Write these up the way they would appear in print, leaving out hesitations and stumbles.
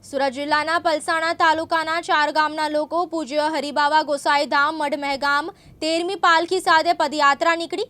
સુરત જિલ્લાના પલસાણા તાલુકાના 4 ગામના લોકો પૂજ્ય હરિબાવા ગોસાઈ ધામ મઢ મહેગામ 13મી પાલખી સાથે પદયાત્રા નીકળી।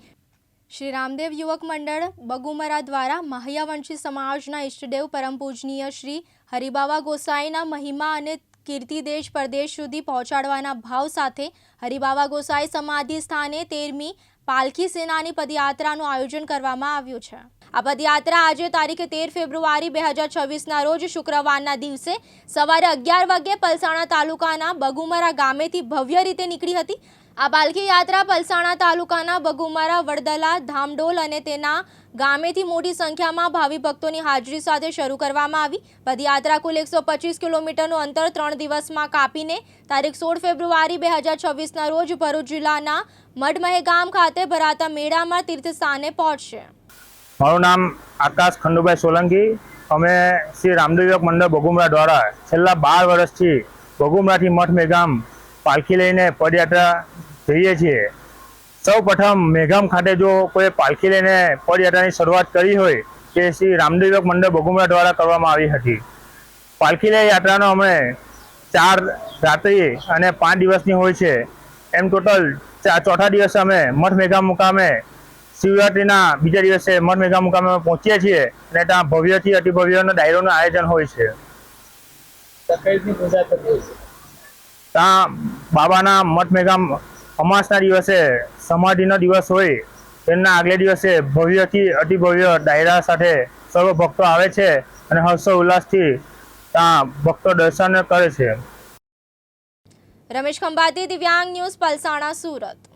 શ્રી રામદેવ યુવક મંડળ બગુમરા દ્વારા મહ્યાવંશી સમાજના ઇષ્ટદેવ પરમ પૂજનીય શ્રી હરિબાવા ગોસાઈના મહિમા અને કીર્તિ દેશ પરદેશ સુધી પહોંચાડવાના ભાવ સાથે હરિબાવા ગોસાઈ સમાધિ સ્થાને 13મી પાલખી સેનાની પદયાત્રાનું આયોજન કરવામાં આવ્યું છે। આ પદયાત્રા આજે તારીખ 13 ફેબ્રુઆરી 2026ના રોજ શુક્રવારના દિવસે સવારે 11 વાગ્યે પલસાણા તાલુકાના બગુમરા ગામેથી ભવ્ય રીતે નીકળી હતી। આ પાલખી યાત્રા પલસાણા તાલુકાના બગુમરા વડદલા ધામડોલ અને તેના ગામેથી મોટી સંખ્યામાં ભાવિ ભક્તોની હાજરી સાથે શરૂ કરવામાં આવી। પદયાત્રા કુલ 125 કિલોમીટરનું અંતર 3 દિવસમાં કાપીને તારીખ 16 ફેબ્રુઆરી 2026ના રોજ ભરૂચ જિલ્લાના મઢ મહેગામ ખાતે ભરાતા મેળામાં તીર્થસ્થાને પહોંચશે। મારું નામ આકાશ ખંડુભાઈ સોલંકી। અમે શ્રી રામદેવ યુવક મંડળ બગુમરા દ્વારા છેલ્લા 12 વર્ષથી બગુમરાથી મઠ મેગામ પાલખી લઈને પદયાત્રા જઈએ છીએ। સૌ પ્રથમ મેગામ ખાતે જો કોઈ પાલખી લઈને પદયાત્રાની શરૂઆત કરી હોય તે શ્રી રામદેવ યુવક મંડળ બગુમરા દ્વારા કરવામાં આવી હતી। પાલખી લઈ યાત્રાનો અમે 4 રાત્રિ અને 5 દિવસની હોય છે। એમ ટોટલ ચોથા દિવસે અમે મઠ મેગામ મુકામે શિવરાત્રિના બીજા દિવસે મઠ મેગામ મુકામે પહોંચીએ છીએ અને ત્યાં ભવ્યથી અતિભવ્યનો ડાયરોનું આયોજન હોય છે। ત્યાં બાબાના મઠ મેગામ અમાસના દિવસે સમાધિનો દિવસ હોય તેમના આગલે દિવસે ભવ્યથી અતિભવ્ય ડાયરા સાથે સર્વ ભક્તો આવે છે અને હર્ષો ઉલ્લાસથી ત્યાં ભક્તો દર્શન કરે છે। રમેશ ખંભાતી, દિવ્યાંગ ન્યૂઝ, પલસાણા, સુરત।